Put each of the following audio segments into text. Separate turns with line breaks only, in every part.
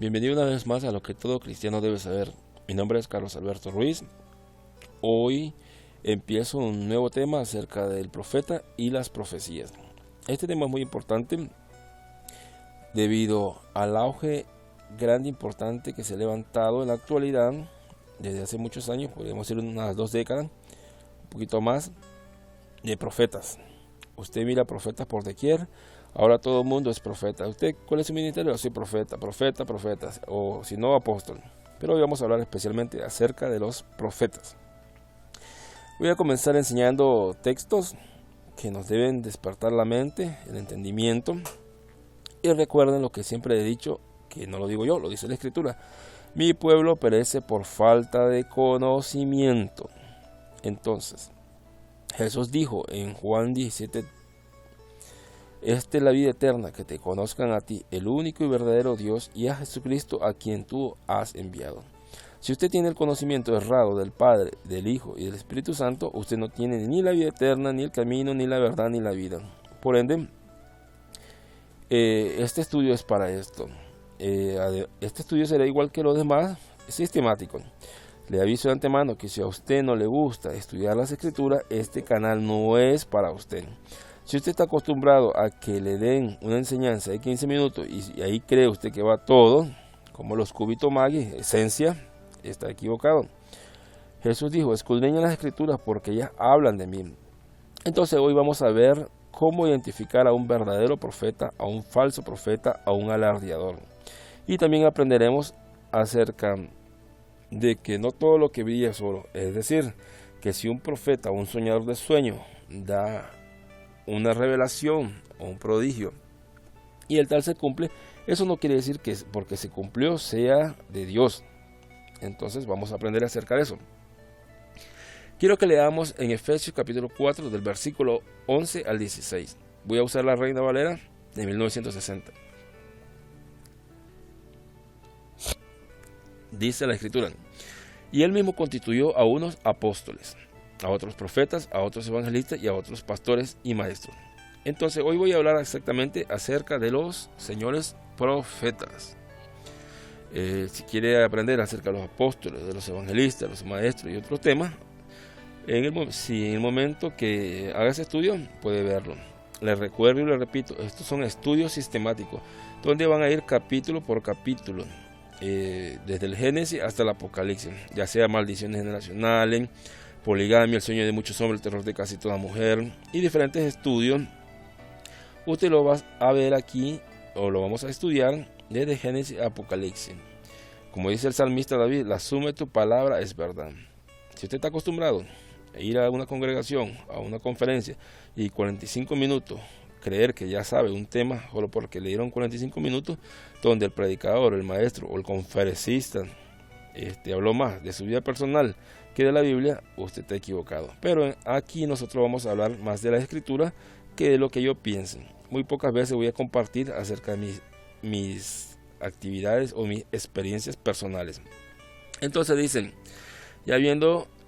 Bienvenido una vez más a lo que todo cristiano debe saber. Mi nombre es Carlos Alberto Ruiz. Hoy empiezo un nuevo tema acerca del profeta y las profecías. Este tema es muy importante debido al auge grande e importante que se ha levantado en la actualidad desde hace muchos años, podríamos decir unas 2 décadas, un poquito más, de profetas. Usted mira profetas por doquier. Ahora todo el mundo es profeta. ¿Usted cuál es su ministerio? Soy profeta, o si no, apóstol. Pero hoy vamos a hablar especialmente acerca de los profetas. Voy a comenzar enseñando textos que nos deben despertar la mente, el entendimiento. Y recuerden lo que siempre he dicho, que no lo digo yo, lo dice la Escritura. Mi pueblo perece por falta de conocimiento. Entonces, Jesús dijo en Juan 17, esta es la vida eterna, que te conozcan a ti, el único y verdadero Dios, y a Jesucristo a quien tú has enviado. Si usted tiene el conocimiento errado del Padre, del Hijo y del Espíritu Santo, usted no tiene ni la vida eterna, ni el camino, ni la verdad, ni la vida. Por ende, este estudio es para esto. Este estudio será igual que los demás, sistemático. Le aviso de antemano que si a usted no le gusta estudiar las Escrituras, este canal no es para usted. Si usted está acostumbrado a que le den una enseñanza de 15 minutos y ahí cree usted que va todo, como los cubitos maggi, esencia, está equivocado. Jesús dijo, escudriñen las Escrituras porque ellas hablan de mí. Entonces hoy vamos a ver cómo identificar a un verdadero profeta, a un falso profeta, a un alardeador. Y también aprenderemos acerca de que no todo lo que brilla es oro. Es decir, que si un profeta o un soñador de sueño da una revelación o un prodigio y el tal se cumple, eso no quiere decir que porque se cumplió sea de Dios. Entonces vamos a aprender acerca de eso. Quiero que leamos en Efesios capítulo 4 del versículo 11 al 16. Voy a usar la Reina Valera de 1960. Dice la Escritura, y él mismo constituyó a unos apóstoles, a otros profetas, a otros evangelistas y a otros pastores y maestros. Entonces hoy voy a hablar exactamente acerca de los señores profetas. Si quiere aprender acerca de los apóstoles, de los evangelistas, de los maestros y otros temas, en el momento que haga ese estudio puede verlo. Les recuerdo y les repito, estos son estudios sistemáticos, donde van a ir capítulo por capítulo, desde el Génesis hasta el Apocalipsis, ya sea maldiciones generacionales, poligamia, el sueño de muchos hombres, el terror de casi toda mujer y diferentes estudios. Usted lo va a ver aquí, o lo vamos a estudiar desde Génesis a Apocalipsis. Como dice el salmista David, la suma de tu palabra es verdad. Si usted está acostumbrado a ir a una congregación, a una conferencia y 45 minutos creer que ya sabe un tema solo porque le dieron 45 minutos, donde el predicador, el maestro o el conferencista habló más de su vida personal que de la Biblia, usted está equivocado. Pero aquí nosotros vamos a hablar más de la Escritura que de lo que yo pienso. Muy pocas veces voy a compartir acerca de mis actividades o mis experiencias personales. Entonces dicen,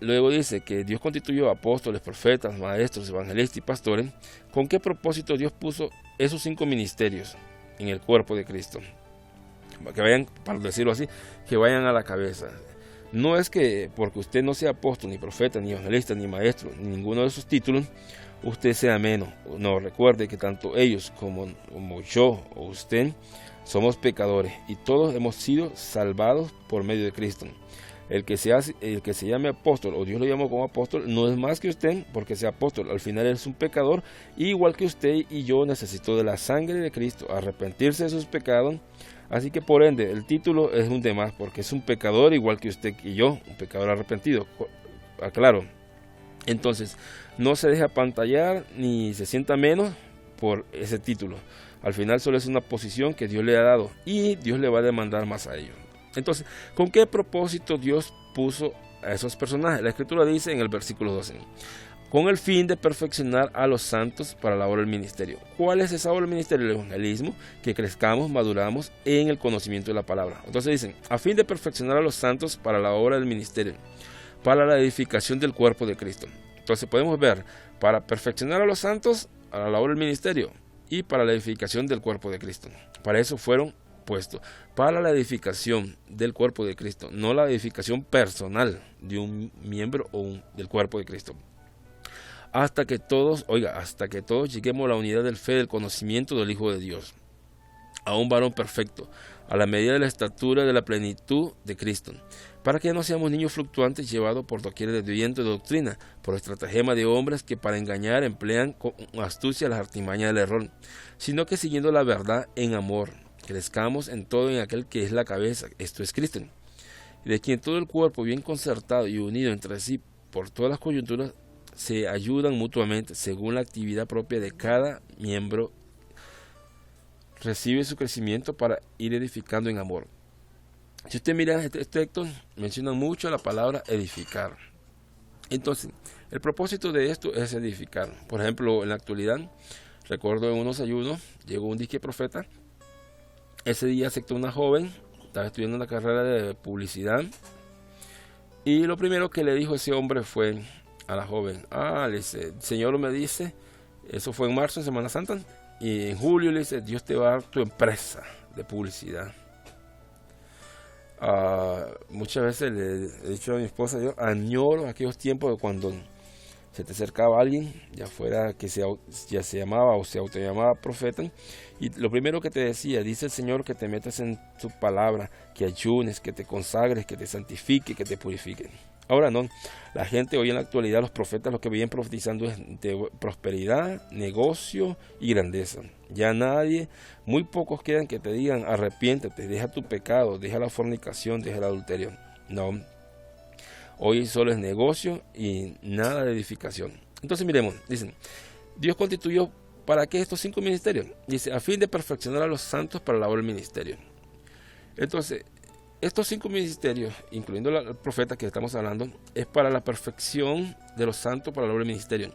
luego dice que Dios constituyó apóstoles, profetas, maestros, evangelistas y pastores. ¿Con qué propósito Dios puso esos 5 ministerios en el cuerpo de Cristo? Que vayan, para decirlo así, que vayan a la cabeza. No es que porque usted no sea apóstol, ni profeta, ni evangelista, ni maestro, ni ninguno de esos títulos, usted sea menos. No, recuerde que tanto ellos como yo o usted somos pecadores y todos hemos sido salvados por medio de Cristo. El que se llame apóstol o Dios lo llamó como apóstol no es más que usted porque sea apóstol. Al final es un pecador, igual que usted y yo necesito de la sangre de Cristo, arrepentirse de sus pecados. Así que por ende el título es un demás porque es un pecador igual que usted y yo, un pecador arrepentido. Aclaro. Entonces no se deje apantallar ni se sienta menos por ese título. Al final solo es una posición que Dios le ha dado y Dios le va a demandar más a ellos. Entonces, ¿con qué propósito Dios puso a esos personajes? La Escritura dice en el versículo 12, con el fin de perfeccionar a los santos para la obra del ministerio. ¿Cuál es esa obra del ministerio? El evangelismo, que crezcamos, maduramos en el conocimiento de la palabra. Entonces dicen, a fin de perfeccionar a los santos para la obra del ministerio, para la edificación del cuerpo de Cristo. Entonces podemos ver, para perfeccionar a los santos, a la obra del ministerio, y para la edificación del cuerpo de Cristo. Para eso fueron puesto para la edificación del cuerpo de Cristo, no la edificación personal de un miembro del cuerpo de Cristo. Hasta que todos lleguemos a la unidad del fe, del conocimiento del Hijo de Dios, a un varón perfecto, a la medida de la estatura de la plenitud de Cristo, para que no seamos niños fluctuantes llevados por doquier de viento de doctrina, por estratagema de hombres que para engañar emplean con astucia las artimañas del error, sino que siguiendo la verdad en amor, crezcamos en todo en aquel que es la cabeza, esto es Cristo, y de quien todo el cuerpo bien concertado y unido entre sí por todas las coyunturas se ayudan mutuamente según la actividad propia de cada miembro, recibe su crecimiento para ir edificando en amor. Si usted mira este texto, menciona mucho la palabra edificar. Entonces, el propósito de esto es edificar. Por ejemplo, en la actualidad, recuerdo en unos ayunos, llegó un disque profeta. Ese día aceptó una joven, estaba estudiando una carrera de publicidad. Y lo primero que le dijo ese hombre fue a la joven, le dice, el Señor me dice, eso fue en marzo, en Semana Santa, y en julio le dice, Dios te va a dar tu empresa de publicidad. Muchas veces le he dicho a mi esposa, yo añoro aquellos tiempos de cuando se te acercaba alguien, ya fuera que ya se llamaba o se autollamaba profeta, y lo primero que te decía, dice el Señor que te metas en tu palabra, que ayunes, que te consagres, que te santifique, que te purifique. Ahora no, la gente hoy en la actualidad, los profetas lo que vienen profetizando es de prosperidad, negocio y grandeza. Ya nadie, muy pocos quedan que te digan arrepiéntete, deja tu pecado, deja la fornicación, deja el adulterio. No, hoy solo es negocio y nada de edificación. Entonces miremos, dicen, Dios constituyó ¿para qué estos 5 ministerios? Dice, a fin de perfeccionar a los santos para la labor del ministerio. Entonces, estos 5 ministerios, incluyendo el profeta que estamos hablando, es para la perfección de los santos para la obra del ministerio.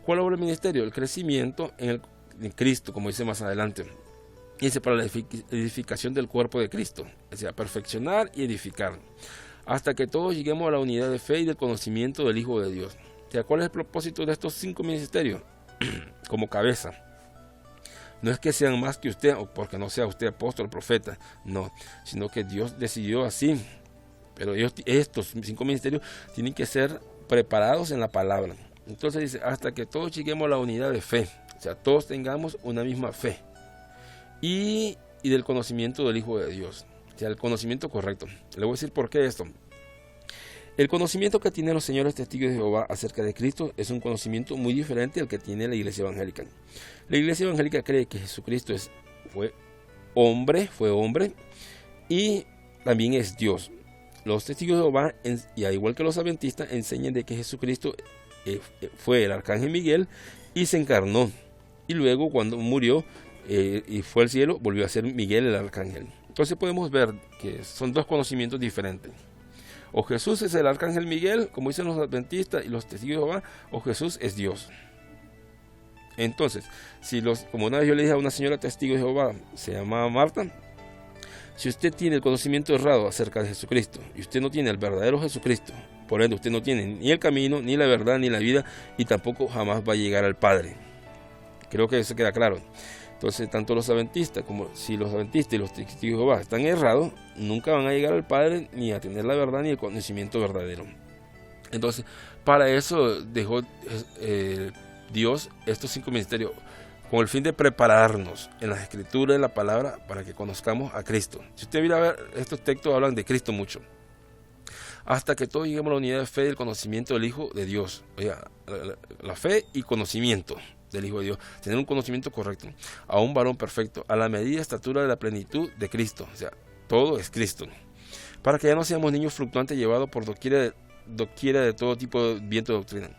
¿Cuál obra del ministerio? El crecimiento en Cristo, como dice más adelante. Dice para la edificación del cuerpo de Cristo, o sea, perfeccionar y edificar, hasta que todos lleguemos a la unidad de fe y del conocimiento del Hijo de Dios. O sea, ¿cuál es el propósito de estos 5 ministerios? Como cabeza. No es que sean más que usted, o porque no sea usted apóstol, profeta, no, sino que Dios decidió así. Pero estos 5 ministerios tienen que ser preparados en la palabra. Entonces dice, hasta que todos lleguemos a la unidad de fe, o sea, todos tengamos una misma fe. Y del conocimiento del Hijo de Dios, o sea, el conocimiento correcto. Le voy a decir por qué esto. El conocimiento que tienen los señores testigos de Jehová acerca de Cristo es un conocimiento muy diferente al que tiene la iglesia evangélica. La iglesia evangélica cree que Jesucristo fue hombre y también es Dios. Los testigos de Jehová, y al igual que los adventistas, enseñan de que Jesucristo fue el arcángel Miguel y se encarnó. Y luego cuando murió y fue al cielo, volvió a ser Miguel el arcángel. Entonces podemos ver que son 2 conocimientos diferentes. O Jesús es el arcángel Miguel, como dicen los adventistas y los testigos de Jehová, o Jesús es Dios. Entonces, como una vez yo le dije a una señora testigo de Jehová, se llamaba Marta, si usted tiene el conocimiento errado acerca de Jesucristo, y usted no tiene el verdadero Jesucristo, por ende usted no tiene ni el camino, ni la verdad, ni la vida, y tampoco jamás va a llegar al Padre. Creo que eso queda claro. Entonces, tanto los adventistas como si los adventistas y los testigos de Jehová están errados, nunca van a llegar al Padre ni a tener la verdad ni el conocimiento verdadero. Entonces, para eso dejó Dios estos 5 ministerios, con el fin de prepararnos en las escrituras, en la palabra, para que conozcamos a Cristo. Si usted mira a ver, estos textos hablan de Cristo mucho. Hasta que todos lleguemos a la unidad de fe y el conocimiento del Hijo de Dios. Oiga, la fe y conocimiento del Hijo de Dios, tener un conocimiento correcto, a un varón perfecto, a la medida y estatura de la plenitud de Cristo, o sea, todo es Cristo, para que ya no seamos niños fluctuantes llevados por doquiera de todo tipo de viento de doctrina.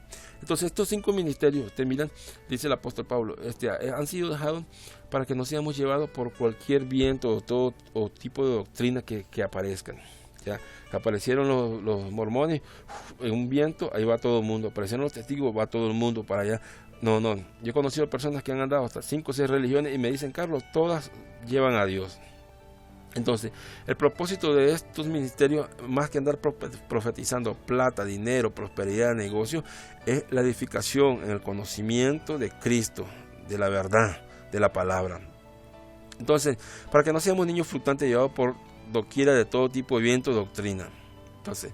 Entonces estos 5 ministerios, ustedes miran, dice el apóstol Pablo, han sido dejados para que no seamos llevados por cualquier viento o tipo de doctrina que aparezcan. Ya, aparecieron los mormones en un viento, ahí va todo el mundo. Aparecieron los testigos, va todo el mundo para allá. No, yo he conocido personas que han andado hasta 5 o 6 religiones y me dicen, Carlos, todas llevan a Dios. Entonces, el propósito de estos ministerios, más que andar profetizando plata, dinero, prosperidad, negocio, es la edificación en el conocimiento de Cristo, de la verdad, de la palabra. Entonces, para que no seamos niños fluctuantes llevados por doquiera de todo tipo de viento, doctrina. Entonces,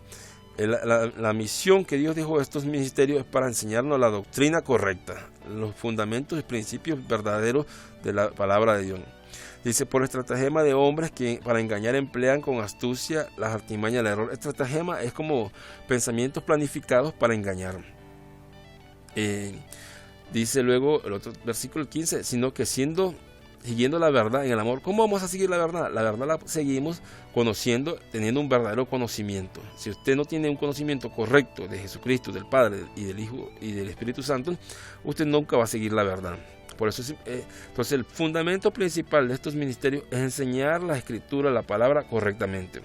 la misión que Dios dejó a estos ministerios es para enseñarnos la doctrina correcta, los fundamentos y principios verdaderos de la palabra de Dios. Dice, por estratagema de hombres que para engañar emplean con astucia las artimañas del error. Estratagema es como pensamientos planificados para engañar. Dice luego el otro versículo 15, sino que siguiendo la verdad en el amor. ¿Cómo vamos a seguir la verdad? La verdad la seguimos conociendo, teniendo un verdadero conocimiento. Si usted no tiene un conocimiento correcto de Jesucristo, del Padre y del Hijo y del Espíritu Santo, usted nunca va a seguir la verdad. Por eso, entonces el fundamento principal de estos ministerios es enseñar la Escritura, la palabra correctamente.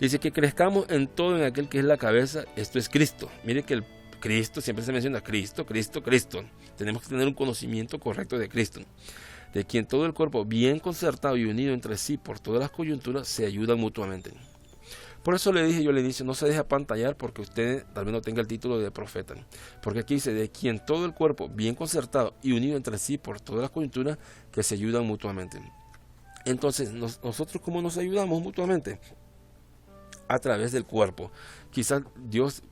Dice que crezcamos en todo en aquel que es la cabeza, esto es Cristo. Mire que el Cristo, siempre se menciona Cristo, Cristo, Cristo. Tenemos que tener un conocimiento correcto de Cristo, de quien todo el cuerpo, bien concertado y unido entre sí por todas las coyunturas, se ayudan mutuamente. Por eso le dije yo al inicio, no se deje apantallar porque usted tal vez no tenga el título de profeta. Porque aquí dice, de quien todo el cuerpo, bien concertado y unido entre sí por todas las coyunturas, que se ayudan mutuamente. Entonces, nosotros ¿cómo nos ayudamos mutuamente? A través del cuerpo. Quizás Dios,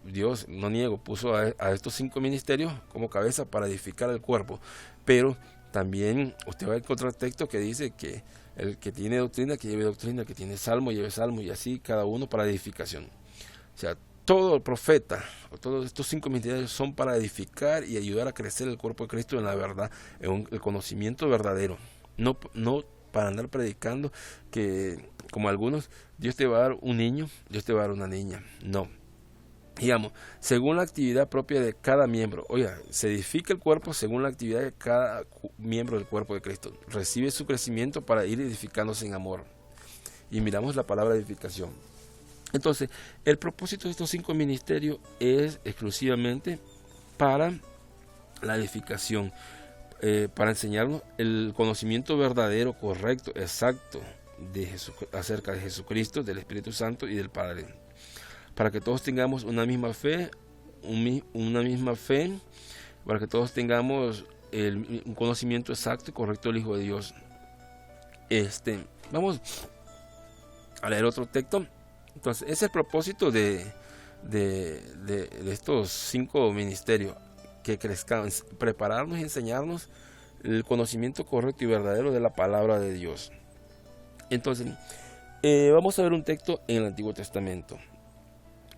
no niego, puso a estos 5 ministerios como cabeza para edificar el cuerpo. Pero también usted va a encontrar texto que dice que el que tiene doctrina, que lleve doctrina, el que tiene salmo, lleve salmo, y así cada uno para edificación. O sea, todo el profeta, todos estos 5 ministerios son para edificar y ayudar a crecer el cuerpo de Cristo en la verdad, en el conocimiento verdadero. No para andar predicando que, como algunos, Dios te va a dar un niño, Dios te va a dar una niña. No. Digamos, según la actividad propia de cada miembro. Oiga, se edifica el cuerpo según la actividad de cada miembro del cuerpo de Cristo. Recibe su crecimiento para ir edificándose en amor. Y miramos la palabra edificación. Entonces, el propósito de estos 5 ministerios es exclusivamente para la edificación, para enseñarnos el conocimiento verdadero, correcto, exacto acerca de Jesucristo, del Espíritu Santo y del Padre. Para que todos tengamos una misma fe, para que todos tengamos un conocimiento exacto y correcto del Hijo de Dios. Vamos a leer otro texto. Entonces, ese es el propósito de estos 5 ministerios, que crezcamos, prepararnos y enseñarnos el conocimiento correcto y verdadero de la palabra de Dios. Entonces, vamos a ver un texto en el Antiguo Testamento.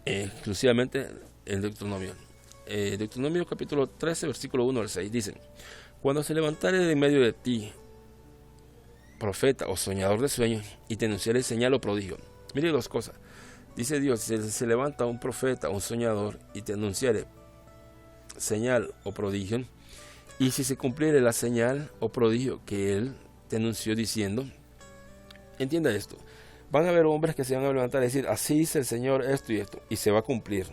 Exclusivamente en Deuteronomio. Deuteronomio capítulo 13, versículo 1 al 6 dice: cuando se levantare de en medio de ti profeta o soñador de sueños y te anunciare señal o prodigio. Mire 2 cosas. Dice Dios, si se levanta un profeta o un soñador y te anunciare señal o prodigio, y si se cumpliere la señal o prodigio que él te anunció diciendo, entienda esto. Van a haber hombres que se van a levantar y decir, así dice el Señor esto y esto, y se va a cumplir.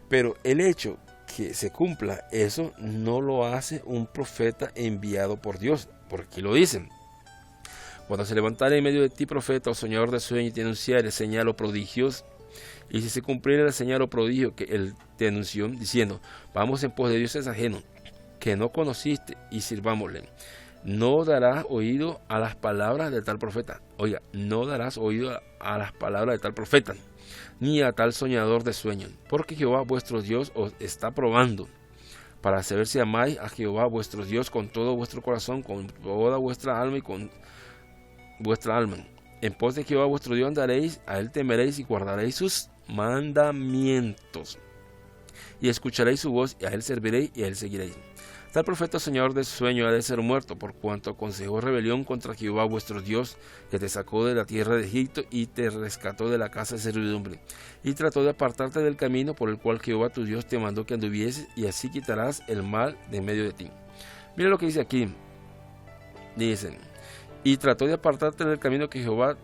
Pero el hecho que se cumpla eso no lo hace un profeta enviado por Dios, porque aquí lo dicen. Cuando se levantare en medio de ti profeta o soñador de sueño y te anunciare señal o prodigios, y si se cumpliera la señal o prodigio que él te anunció, diciendo, vamos en pos de dioses ajenos, que no conociste, y sirvámosle. No darás oído a las palabras de tal profeta. Oiga, no darás oído a las palabras de tal profeta, ni a tal soñador de sueños, porque Jehová vuestro Dios os está probando, para saber si amáis a Jehová vuestro Dios con todo vuestro corazón, con toda vuestra alma y con vuestra alma. En pos de Jehová vuestro Dios andaréis, a él temeréis y guardaréis sus mandamientos, y escucharéis su voz, y a él serviréis y a él seguiréis. Tal profeta soñador de sueño ha de ser muerto, por cuanto aconsejó rebelión contra Jehová vuestro Dios, que te sacó de la tierra de Egipto y te rescató de la casa de servidumbre, y trató de apartarte del camino por el cual Jehová tu Dios te mandó que anduvieses, y así quitarás el mal de en medio de ti. Mira lo que dice aquí. Dicen, y trató de apartarte del camino que Jehová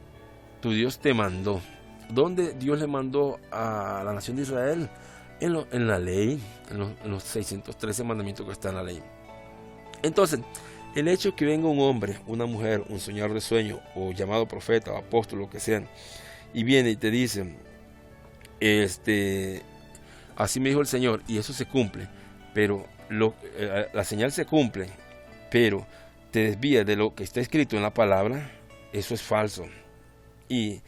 tu Dios te mandó. ¿Dónde Dios le mandó a la nación de Israel? En la ley, en los 613 mandamientos que están en la ley. Entonces, el hecho que venga un hombre, una mujer, un soñador de sueño, o llamado profeta, o apóstol, lo que sean, y viene y te dice, así me dijo el Señor, y eso se cumple, pero la señal se cumple, pero te desvía de lo que está escrito en la palabra, eso es falso. Y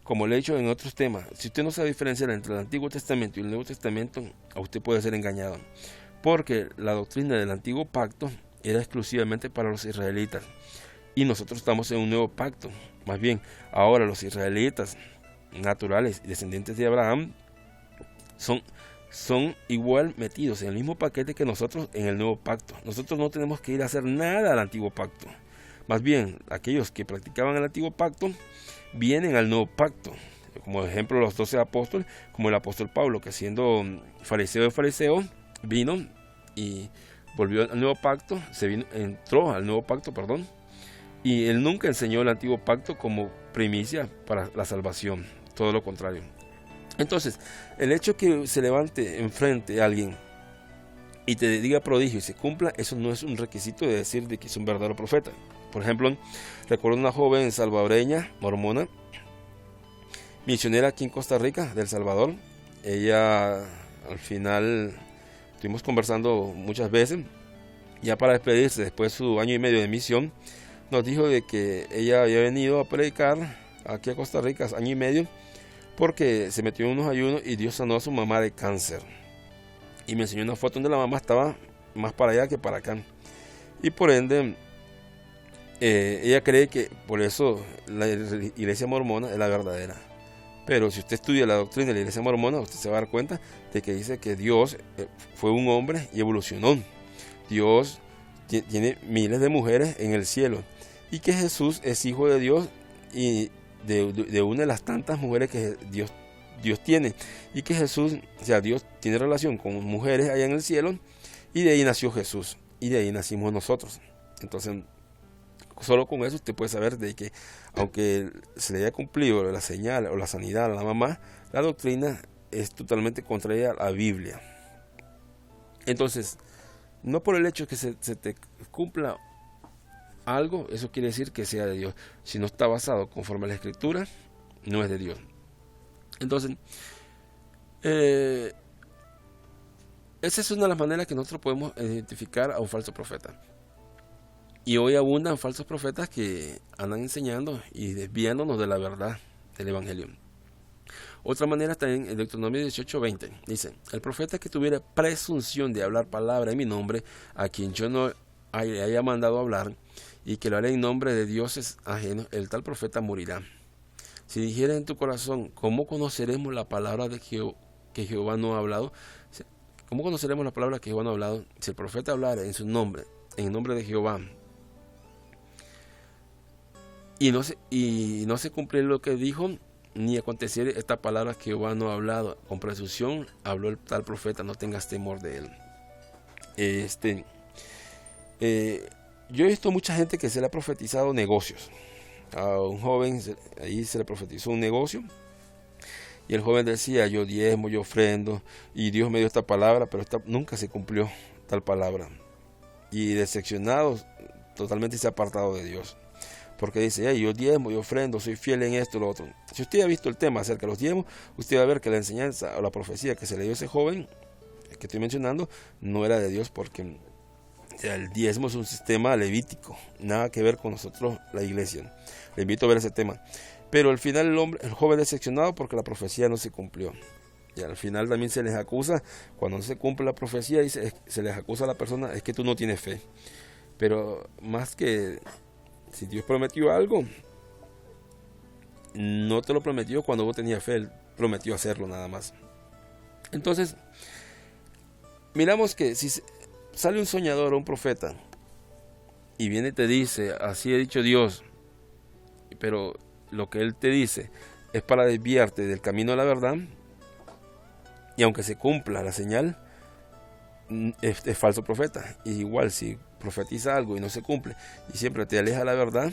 como le he dicho en otros temas, si usted no sabe diferenciar entre el Antiguo Testamento y el Nuevo Testamento, a usted puede ser engañado. Porque la doctrina del Antiguo Pacto era exclusivamente para los israelitas. Y nosotros estamos en un nuevo pacto. Más bien, ahora los israelitas naturales y descendientes de Abraham son igual metidos en el mismo paquete que nosotros en el nuevo pacto. Nosotros no tenemos que ir a hacer nada al antiguo pacto. Más bien, aquellos que practicaban el antiguo pacto vienen al nuevo pacto. Como ejemplo los 12 apóstoles, como el apóstol Pablo, que siendo fariseo de fariseo, vino y volvió al nuevo pacto, entró al nuevo pacto, perdón, y él nunca enseñó el antiguo pacto como primicia para la salvación, todo lo contrario. Entonces, el hecho que se levante enfrente a alguien y te diga prodigio y se cumpla, eso no es un requisito de decir de que es un verdadero profeta. Por ejemplo, recuerdo una joven salvadoreña, mormona, misionera aquí en Costa Rica, del Salvador. Ella, al final, estuvimos conversando muchas veces, ya para despedirse después de su año y medio de misión, nos dijo de que ella había venido a predicar aquí a Costa Rica hace año y medio, porque se metió en unos ayunos y Dios sanó a su mamá de cáncer. Y me enseñó una foto donde la mamá estaba más para allá que para acá. Y por ende, ella cree que por eso la iglesia mormona es la verdadera. Pero si usted estudia la doctrina de la iglesia mormona, usted se va a dar cuenta de que dice que Dios fue un hombre y evolucionó. Dios tiene miles de mujeres en el cielo. Y que Jesús es hijo de Dios y de una de las tantas mujeres que Dios tiene. Y que Jesús, o sea, Dios tiene relación con mujeres allá en el cielo. Y de ahí nació Jesús. Y de ahí nacimos nosotros. Entonces, solo con eso usted puede saber de que aunque se le haya cumplido la señal o la sanidad a la mamá, la doctrina es totalmente contraria a la Biblia. Entonces, no por el hecho que se te cumpla algo, eso quiere decir que sea de Dios. Si no está basado conforme a la Escritura, no es de Dios. Entonces, esa es una de las maneras que nosotros podemos identificar a un falso profeta. Y hoy abundan falsos profetas que andan enseñando y desviándonos de la verdad del Evangelio. Otra manera está en Deuteronomio 18:20. Dice: el profeta que tuviera presunción de hablar palabra en mi nombre, a quien yo no haya mandado hablar, y que lo haré en nombre de dioses ajenos, el tal profeta morirá. Si dijeres en tu corazón: ¿cómo conoceremos la palabra de que Jehová no ha hablado? ¿Cómo conoceremos la palabra que Jehová no ha hablado? Si el profeta hablara en su nombre, en el nombre de Jehová, y no se cumpliera lo que dijo, ni aconteciera esta palabra que Jehová no ha hablado, con presunción habló el tal profeta, no tengas temor de él. Yo he visto mucha gente que se le ha profetizado negocios. A un joven ahí se le profetizó un negocio y el joven decía: yo diezmo, yo ofrendo y Dios me dio esta palabra, pero nunca se cumplió tal palabra. Y decepcionado, totalmente se ha apartado de Dios. Porque dice: yo diezmo, yo ofrendo, soy fiel en esto y lo otro. Si usted ha visto el tema acerca de los diezmos, usted va a ver que la enseñanza o la profecía que se le dio a ese joven que estoy mencionando no era de Dios, porque el diezmo es un sistema levítico, nada que ver con nosotros, la iglesia. Le invito a ver ese tema. Pero al final el joven decepcionado porque la profecía no se cumplió. Y al final también se les acusa, cuando no se cumple la profecía, se les acusa a la persona: es que tú no tienes fe. Pero más que si Dios prometió algo, no te lo prometió cuando vos tenías fe, Él prometió hacerlo nada más. Entonces, miramos que si sale un soñador o un profeta y viene y te dice: así ha dicho Dios, pero lo que Él te dice es para desviarte del camino de la verdad, y aunque se cumpla la señal, es falso profeta. Y igual, si profetiza algo y no se cumple y siempre te aleja de la verdad,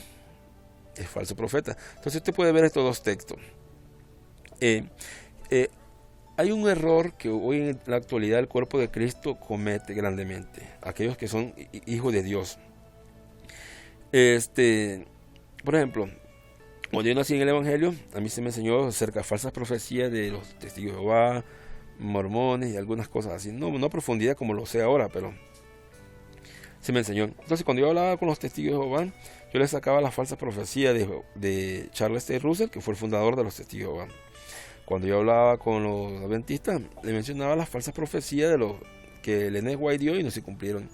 es falso profeta. Entonces usted puede ver estos dos textos. Hay un error que hoy en la actualidad el cuerpo de Cristo comete grandemente, aquellos que son hijos de Dios. Por ejemplo, cuando yo nací en el Evangelio, a mí se me enseñó acerca de falsas profecías de los testigos de Jehová, mormones y algunas cosas así. No a profundidad como lo sé ahora, pero se me enseñó. Entonces cuando yo hablaba con los testigos de Jehová, yo les sacaba la falsa profecía de Charles T. Russell, que fue el fundador de los testigos de Jehová. Cuando yo hablaba con los adventistas, le mencionaba las falsas profecías de los que Ellen G. White dio y no se cumplieron.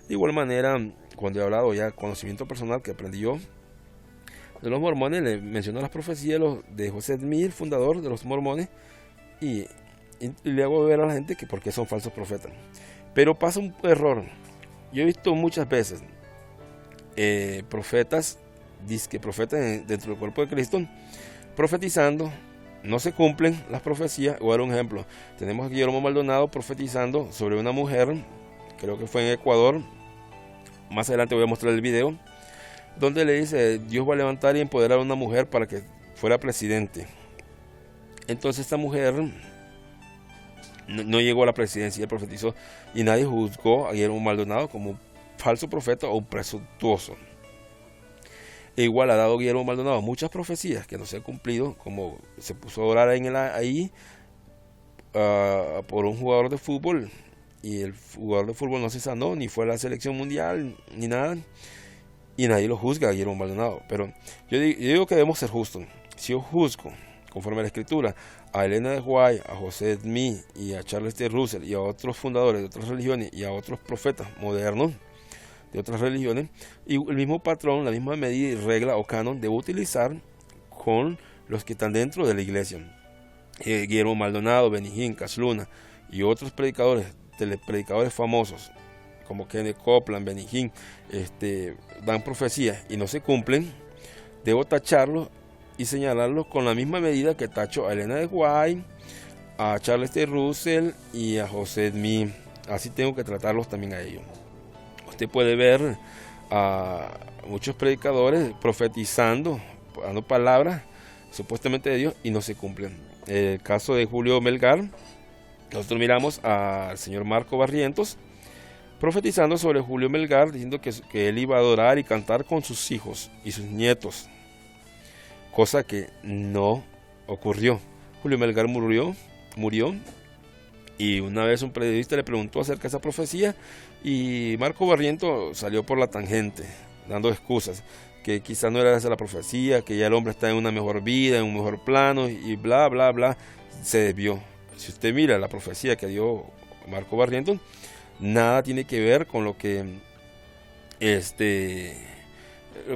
De igual manera, cuando he hablado ya conocimiento personal que aprendí yo de los mormones, le menciono las profecías de José Smith, el fundador de los mormones, y le hago ver a la gente que porque son falsos profetas. Pero pasa un error. Yo he visto muchas veces profetas, disque profetas dentro del cuerpo de Cristo, profetizando, no se cumplen las profecías. Igual un ejemplo, tenemos a Guillermo Maldonado profetizando sobre una mujer, creo que fue en Ecuador, más adelante voy a mostrar el video, donde le dice, Dios va a levantar y empoderar a una mujer para que fuera presidente. Entonces esta mujer no llegó a la presidencia, él profetizó, y nadie juzgó a Guillermo Maldonado como falso profeta o presuntuoso. E igual ha dado Guillermo Maldonado muchas profecías que no se han cumplido, como se puso a orar ahí por un jugador de fútbol, y el jugador de fútbol no se sanó, ni fue a la selección mundial, ni nada, y nadie lo juzga a Guillermo Maldonado. Pero yo digo que debemos ser justos. Si yo juzgo conforme a la escritura a Ellen G. White, a José Smith y a Charles T. Russell y a otros fundadores de otras religiones y a otros profetas modernos de otras religiones, y el mismo patrón, la misma medida y regla o canon debo utilizar con los que están dentro de la iglesia. Guillermo Maldonado, Benny Hinn, Cass Luna y otros telepredicadores famosos como Kenneth Copeland, Benny Hinn, dan profecías y no se cumplen, debo tacharlos y señalarlos con la misma medida que tacho a Ellen G. White, a Charles T. Russell y a José Smith. Así tengo que tratarlos también a ellos. Usted puede ver a muchos predicadores profetizando, dando palabras supuestamente de Dios y no se cumplen. El caso de Julio Melgar, nosotros miramos al señor Marco Barrientos profetizando sobre Julio Melgar, diciendo que él iba a adorar y cantar con sus hijos y sus nietos, cosa que no ocurrió. Julio Melgar murió, y una vez un periodista le preguntó acerca de esa profecía y Marco Barrientos salió por la tangente, dando excusas, que quizás no era esa la profecía, que ya el hombre está en una mejor vida, en un mejor plano y bla, bla, bla, se desvió. Si usted mira la profecía que dio Marco Barrientos, nada tiene que ver con lo que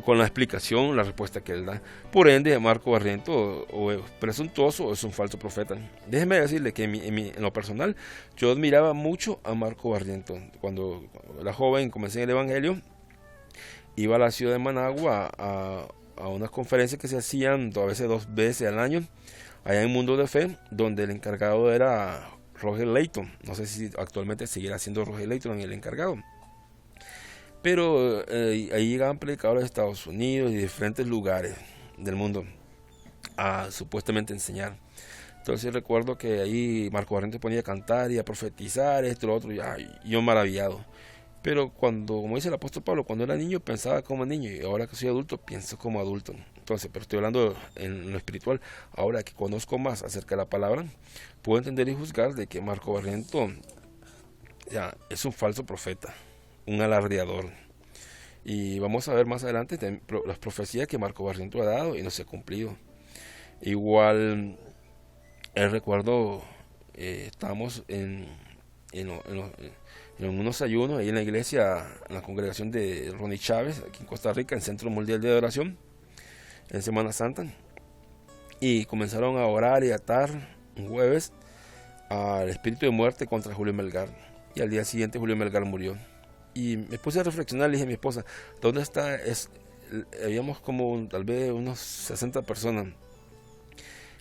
con la explicación, la respuesta que él da. Por ende, Marco Barrientos o es presuntuoso o es un falso profeta. Déjeme decirle que en lo personal, yo admiraba mucho a Marco Barrientos. Cuando era joven, comencé en el Evangelio, iba a la ciudad de Managua a unas conferencias que se hacían a veces 2 veces al año, allá en Mundo de Fe, donde el encargado era Roger Layton. No sé si actualmente seguirá siendo Roger Layton el encargado. Pero ahí llegaban predicadores de Estados Unidos y de diferentes lugares del mundo a supuestamente enseñar. Entonces recuerdo que ahí Marco Barrientos ponía a cantar y a profetizar, esto, lo otro, y yo maravillado. Pero como dice el apóstol Pablo, cuando era niño pensaba como niño y ahora que soy adulto pienso como adulto. Entonces, pero estoy hablando en lo espiritual. Ahora que conozco más acerca de la palabra, puedo entender y juzgar de que Marco Barrientos es un falso profeta, un alardeador. Y vamos a ver más adelante las profecías que Marco Barrientos ha dado y no se ha cumplido. Igual, recuerdo, estábamos en unos ayunos ahí en la iglesia, en la congregación de Ronnie Chávez, aquí en Costa Rica, en Centro Mundial de Adoración, en Semana Santa, y comenzaron a orar y atar un jueves al espíritu de muerte contra Julio Melgar, y al día siguiente Julio Melgar murió. Y me puse a reflexionar, le dije a mi esposa, ¿dónde está? Habíamos como tal vez unos 60 personas.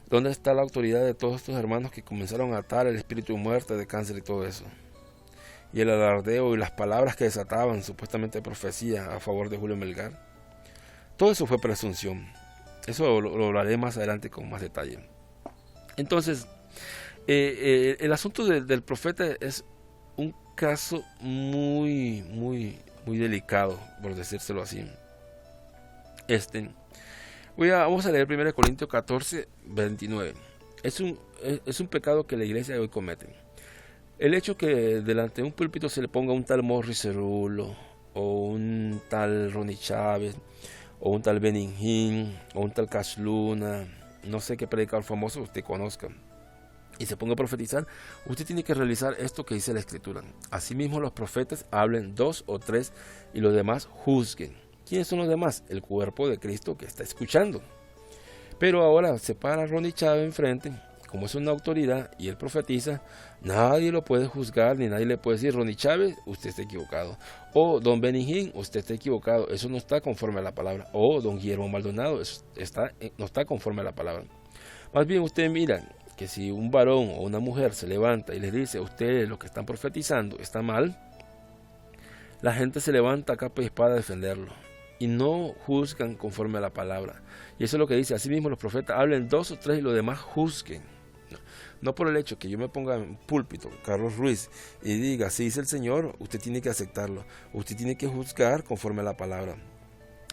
¿Dónde está la autoridad de todos estos hermanos que comenzaron a atar el espíritu de muerte, de cáncer y todo eso? Y el alardeo y las palabras que desataban supuestamente profecía a favor de Julio Melgar. Todo eso fue presunción. Eso lo hablaré más adelante con más detalle. Entonces, el asunto del profeta es un caso muy delicado, por decírselo así. Vamos a leer 1 Corintios 14, 29. Es un pecado que la iglesia de hoy comete. El hecho que delante de un púlpito se le ponga un tal Morris Cerulo, o un tal Ronnie Chávez, o un tal Benny Hinn, o un tal Cash Luna, no sé qué predicador famoso usted conozca, y se ponga a profetizar, usted tiene que realizar esto que dice la Escritura. Asimismo los profetas hablen 2 o 3 y los demás juzguen. ¿Quiénes son los demás? El cuerpo de Cristo que está escuchando. Pero ahora se para Ronnie Chávez enfrente, como es una autoridad y él profetiza, nadie lo puede juzgar ni nadie le puede decir: Ronnie Chávez, usted está equivocado, o don Benny Hinn, usted está equivocado, eso no está conforme a la palabra, o don Guillermo Maldonado, eso no está conforme a la palabra. Más bien usted mira que si un varón o una mujer se levanta y les dice: ustedes lo que están profetizando está mal, la gente se levanta a capa y espada a defenderlo y no juzgan conforme a la palabra. Y eso es lo que dice: asimismo los profetas hablen 2 o 3 y los demás juzguen. No por el hecho que yo me ponga en púlpito, Carlos Ruiz, y diga: así dice el Señor, usted tiene que aceptarlo, usted tiene que juzgar conforme a la palabra.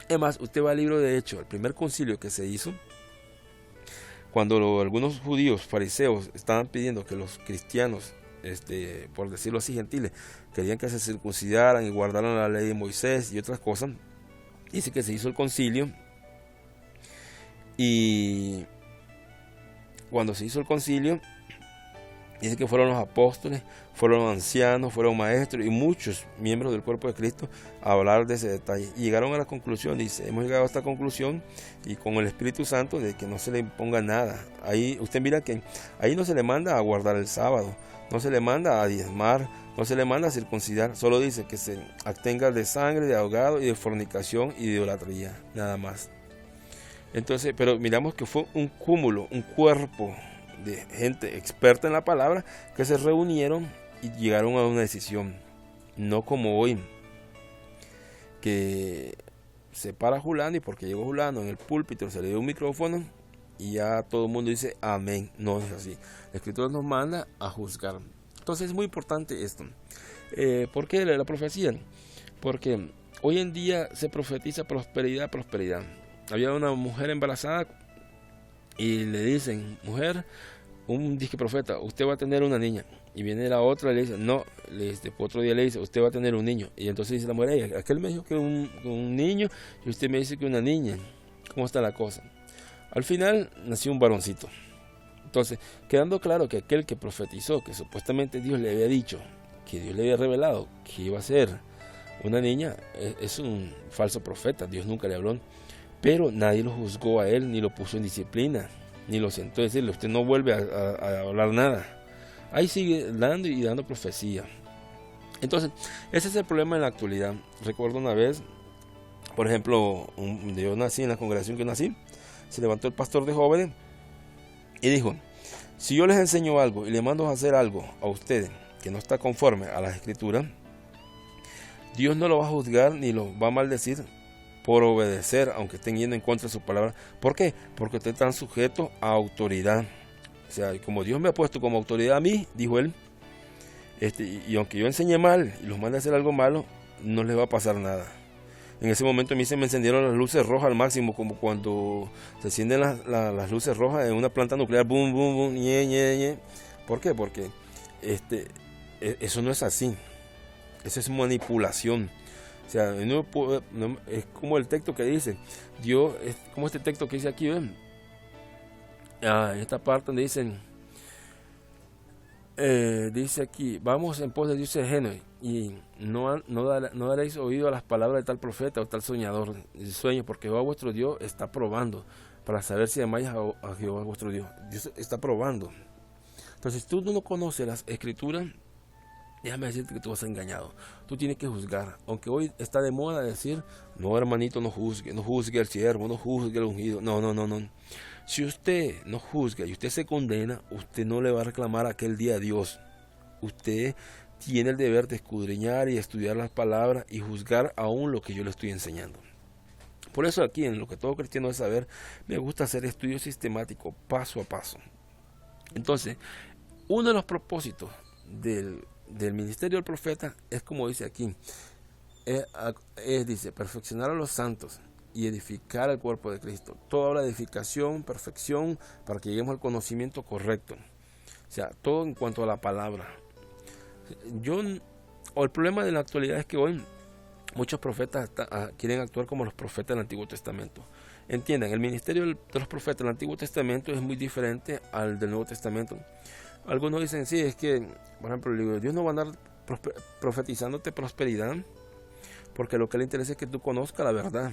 Además, usted va al libro de Hechos, el primer concilio que se hizo, cuando algunos judíos, fariseos, estaban pidiendo que los cristianos, por decirlo así, gentiles, querían que se circuncidaran y guardaran la ley de Moisés y otras cosas, dice que se hizo el concilio, y cuando se hizo el concilio, dice que fueron los apóstoles, fueron los ancianos, fueron maestros y muchos miembros del cuerpo de Cristo a hablar de ese detalle. Y llegaron a la conclusión, dice: hemos llegado a esta conclusión y con el Espíritu Santo, de que no se le imponga nada. Ahí usted mira que ahí no se le manda a guardar el sábado, no se le manda a diezmar, no se le manda a circuncidar, solo dice que se abstenga de sangre, de ahogado y de fornicación y de idolatría, nada más. Entonces, pero miramos que fue un cúmulo, un cuerpo de gente experta en la palabra que se reunieron y llegaron a una decisión. No como hoy, que se para Julano y porque llegó Julano en el púlpito se le dio un micrófono y ya todo el mundo dice amén. No es así. La Escritura nos manda a juzgar. Entonces es muy importante esto. ¿Por qué la profecía? Porque hoy en día se profetiza prosperidad, prosperidad. Había una mujer embarazada y le dicen: mujer, un disque profeta, usted va a tener una niña. Y viene la otra y le dice: no, otro día le dice: usted va a tener un niño. Y entonces dice la mujer: aquel me dijo que un niño y usted me dice que una niña. ¿Cómo está la cosa? Al final nació un varoncito. Entonces, quedando claro que aquel que profetizó, que supuestamente Dios le había dicho, que Dios le había revelado que iba a ser una niña, es un falso profeta. Dios nunca le habló. Pero nadie lo juzgó a él, ni lo puso en disciplina, ni lo sentó a decirle: usted no vuelve a hablar nada. Ahí sigue dando y dando profecía. Entonces, ese es el problema en la actualidad. Recuerdo una vez, por ejemplo, yo nací en la congregación que nací, se levantó el pastor de jóvenes y dijo: si yo les enseño algo y les mando a hacer algo a ustedes que no está conforme a las escrituras, Dios no lo va a juzgar ni lo va a maldecir por obedecer, aunque estén yendo en contra de su palabra. ¿Por qué? Porque ustedes están sujetos a autoridad. O sea, como Dios me ha puesto como autoridad a mí, dijo él, y aunque yo enseñe mal y los mande a hacer algo malo, no les va a pasar nada. En ese momento a mí se me encendieron las luces rojas al máximo, como cuando se encienden las luces rojas en una planta nuclear, boom, boom, boom, ñe, ñe, ñe. ¿Por qué? Porque eso no es así. Eso es manipulación. O sea, es como el texto que dice, Dios, es como este texto que dice aquí, en esta parte donde dicen, dice aquí: vamos en pos de dioses ajenos y no daréis oído a las palabras de tal profeta o tal soñador de sueño, porque Jehová vuestro Dios está probando para saber si amáis a Jehová vuestro Dios. Dios está probando. Entonces, si tú no conoces las escrituras, déjame decirte que tú vas engañado. Tú tienes que juzgar. Aunque hoy está de moda decir: no, hermanito, no juzgue al siervo, no juzgue al ungido. No. Si usted no juzga y usted se condena, usted no le va a reclamar aquel día a Dios. Usted tiene el deber de escudriñar y estudiar las palabras y juzgar aún lo que yo le estoy enseñando. Por eso aquí, en lo que todo cristiano debe saber, me gusta hacer estudio sistemático, paso a paso. Entonces, uno de los propósitos del ministerio del profeta es, como dice aquí, dice: perfeccionar a los santos y edificar el cuerpo de Cristo. Toda habla de edificación, perfección, para que lleguemos al conocimiento correcto. O sea, todo en cuanto a la palabra. El problema de la actualidad es que hoy muchos profetas quieren actuar como los profetas del Antiguo Testamento. Entiendan, el ministerio de los profetas del Antiguo Testamento es muy diferente al del Nuevo Testamento. Algunos dicen, sí, es que, por ejemplo, Dios no va a andar profetizándote prosperidad, porque lo que le interesa es que tú conozcas la verdad.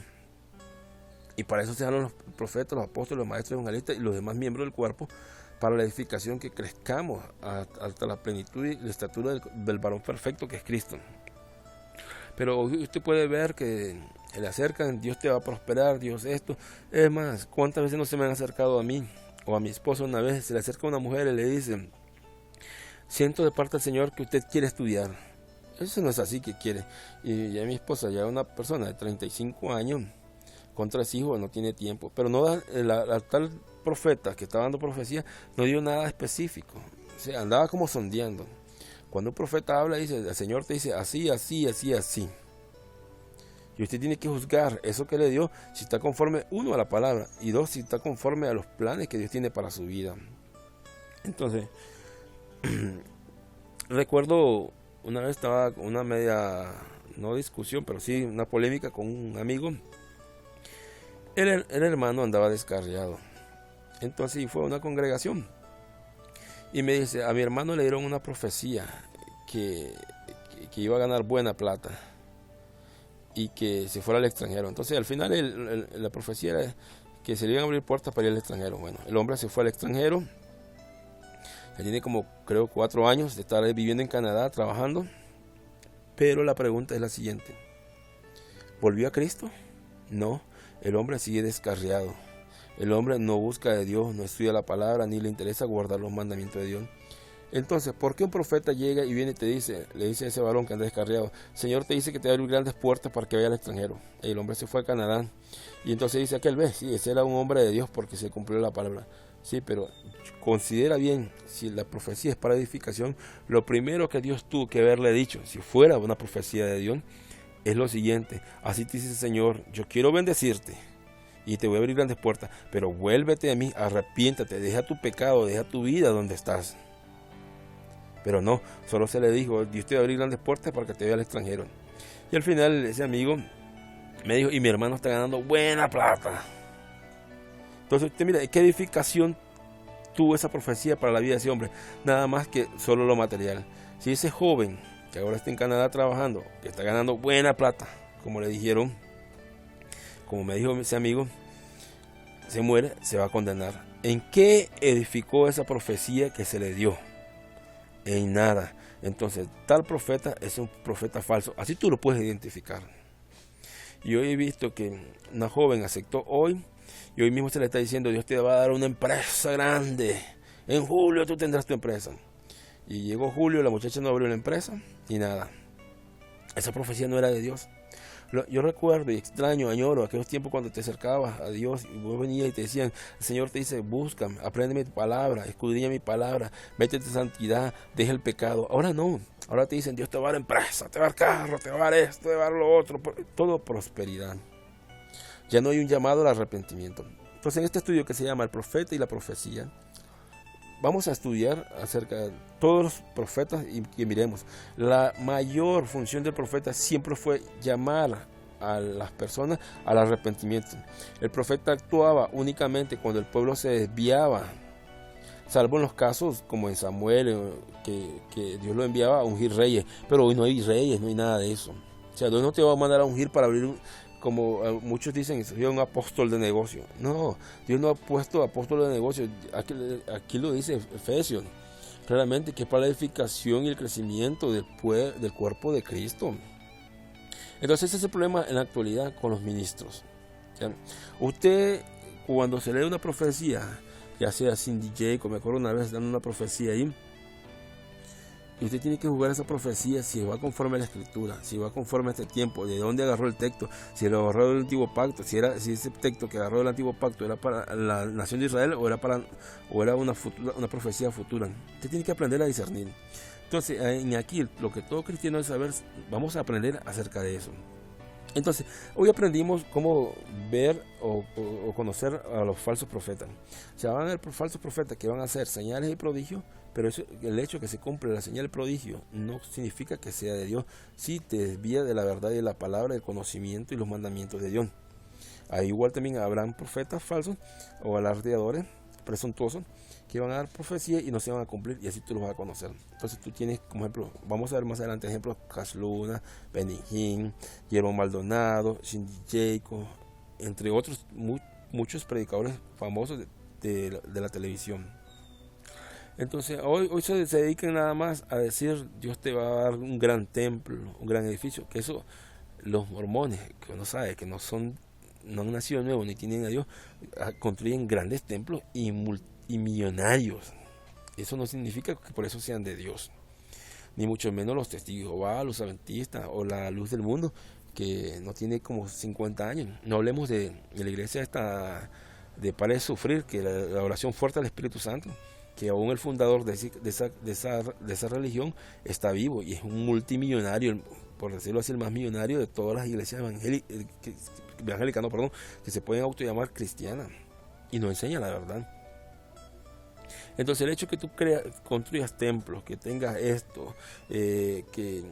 Y para eso se dan los profetas, los apóstoles, los maestros evangelistas y los demás miembros del cuerpo, para la edificación, que crezcamos hasta la plenitud y la estatura del varón perfecto, que es Cristo. Pero usted puede ver que le acercan, Dios te va a prosperar, Dios esto. Es más, ¿cuántas veces no se me han acercado a mí o a mi esposa? Una vez se le acerca una mujer y le dice, siento de parte del Señor que usted quiere estudiar. Eso no es así que quiere. Y ya mi esposa, ya una persona de 35 años, con 3 hijos, no tiene tiempo. Pero no da, la tal profeta que estaba dando profecía no dio nada específico. O sea, andaba como sondeando. Cuando un profeta habla, dice, el Señor te dice así, así, así, así. Y usted tiene que juzgar eso que le dio, si está conforme, uno, a la palabra, y dos, si está conforme a los planes que Dios tiene para su vida. Entonces, recuerdo una vez estaba con una media, no discusión, pero sí una polémica con un amigo. El hermano andaba descarriado. Entonces fue a una congregación. Y me dice, a mi hermano le dieron una profecía que iba a ganar buena plata y que se fuera al extranjero. Entonces al final la profecía era que se le iban a abrir puertas para ir al extranjero. Bueno, el hombre se fue al extranjero. Él tiene como, creo, 4 años de estar viviendo en Canadá, trabajando. Pero la pregunta es la siguiente. ¿Volvió a Cristo? No, el hombre sigue descarriado. El hombre no busca de Dios, no estudia la palabra, ni le interesa guardar los mandamientos de Dios. Entonces, ¿por qué un profeta llega y viene y le dice a ese varón que anda descarriado, Señor te dice que te va a abrir grandes puertas para que vaya al extranjero? El hombre se fue a Canadá. Y entonces dice aquel, ve, sí, ese era un hombre de Dios porque se cumplió la palabra. Sí, pero considera bien, si la profecía es para edificación, lo primero que Dios tuvo que haberle dicho, si fuera una profecía de Dios, es lo siguiente: así te dice el Señor, yo quiero bendecirte y te voy a abrir grandes puertas, pero vuélvete a mí, arrepiéntate, deja tu pecado, deja tu vida donde estás. Pero no, solo se le dijo, Dios te va a abrir grandes puertas para que te vaya al extranjero. Y al final ese amigo me dijo, y mi hermano está ganando buena plata. Entonces usted mira, ¿qué edificación tuvo esa profecía para la vida de ese hombre? Nada más que solo lo material. Si ese joven que ahora está en Canadá trabajando, que está ganando buena plata, como le dijeron, como me dijo ese amigo, se muere, se va a condenar. ¿En qué edificó esa profecía que se le dio? En nada. Entonces, tal profeta es un profeta falso. Así tú lo puedes identificar. Y hoy he visto que una joven aceptó hoy, y hoy mismo se le está diciendo, Dios te va a dar una empresa grande. En julio tú tendrás tu empresa. Y llegó julio, la muchacha no abrió la empresa y nada. Esa profecía no era de Dios. Yo recuerdo y extraño, añoro aquellos tiempos cuando te acercabas a Dios y vos venías y te decían, el Señor te dice, búscame, aprende mi palabra, escudriña mi palabra, métete en santidad, deja el pecado. Ahora no, ahora te dicen, Dios te va a dar empresa, te va a dar carro, te va a dar esto, te va a dar lo otro, todo prosperidad. Ya no hay un llamado al arrepentimiento. Entonces en este estudio que se llama El Profeta y la Profecía, vamos a estudiar acerca de todos los profetas y que miremos. La mayor función del profeta siempre fue llamar a las personas al arrepentimiento. El profeta actuaba únicamente cuando el pueblo se desviaba, salvo en los casos como en Samuel, que Dios lo enviaba a ungir reyes. Pero hoy no hay reyes, no hay nada de eso. O sea, Dios no te va a mandar a ungir para abrir como muchos dicen, soy un apóstol de negocio. No, Dios no ha puesto apóstol de negocio. Aquí lo dice Efesios, claramente, que es para la edificación y el crecimiento del cuerpo de Cristo. Entonces ese es el problema en la actualidad con los ministros. ¿Ya? Usted, cuando se lee una profecía, ya sea Cindy Jacobs, me acuerdo una vez dando una profecía ahí, y usted tiene que jugar esa profecía si va conforme a la escritura, si va conforme a este tiempo, de dónde agarró el texto, si lo agarró del antiguo pacto, si ese texto que agarró del antiguo pacto era para la nación de Israel o era una profecía futura. Usted tiene que aprender a discernir. Entonces, aquí lo que todo cristiano debe saber, vamos a aprender acerca de eso. Entonces, hoy aprendimos cómo ver o conocer a los falsos profetas. O sea, van a haber falsos profetas que van a hacer señales y prodigios, pero el hecho de que se cumple la señal y prodigio no significa que sea de Dios. Sí te desvía de la verdad y de la palabra, del conocimiento y los mandamientos de Dios. Ahí igual también habrán profetas falsos o alardeadores presuntuosos que van a dar profecía y no se van a cumplir, y así tú los vas a conocer. Entonces tú tienes, como ejemplo, vamos a ver más adelante ejemplos: Cash Luna, Benny Hinn, Guillermo Maldonado, Cindy Jacob, entre otros muchos predicadores famosos de la televisión. Entonces hoy se dedican nada más a decir: Dios te va a dar un gran templo, un gran edificio. Que eso los mormones, que uno sabe que no han nacido nuevos ni tienen a Dios, construyen grandes templos y millonarios. Eso no significa que por eso sean de Dios, ni mucho menos los testigos de Jehová, los adventistas o la luz del mundo, que no tiene como 50 años. No hablemos de la iglesia esta de Para de Sufrir, que la oración fuerte al Espíritu Santo, que aún el fundador de esa religión está vivo y es un multimillonario, por decirlo así, el más millonario de todas las iglesias evangélicas, que se pueden autollamar cristianas, y no enseña la verdad. Entonces el hecho que tú construyas templos, que tengas esto, que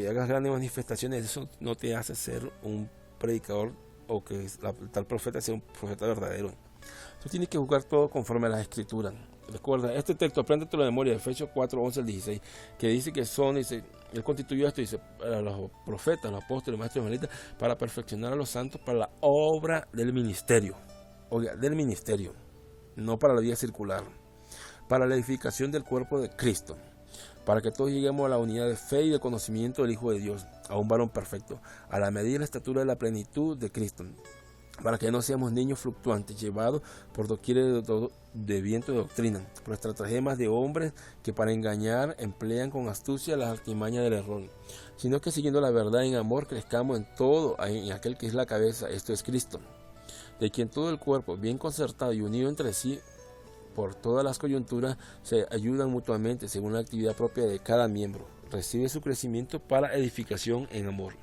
hagas grandes manifestaciones, eso no te hace ser un predicador o que tal profeta sea un profeta verdadero. Tú tienes que juzgar todo conforme a las escrituras. Recuerda, este texto, apréndetelo de memoria, Efesios 4, 11 al 16, que dice que él constituyó esto, dice, a los profetas, los apóstoles, maestros y evangelistas, para perfeccionar a los santos para la obra del ministerio. Oiga, del ministerio, no para la vida circular, para la edificación del cuerpo de Cristo, para que todos lleguemos a la unidad de fe y de conocimiento del Hijo de Dios, a un varón perfecto, a la medida y la estatura de la plenitud de Cristo, para que no seamos niños fluctuantes, llevados por doquier de viento de doctrina, por estratagemas de hombres que para engañar emplean con astucia las artimañas del error, sino que siguiendo la verdad en amor crezcamos en todo, en aquel que es la cabeza, esto es Cristo, de quien todo el cuerpo, bien concertado y unido entre sí, por todas las coyunturas, se ayudan mutuamente según la actividad propia de cada miembro, recibe su crecimiento para edificación en amor.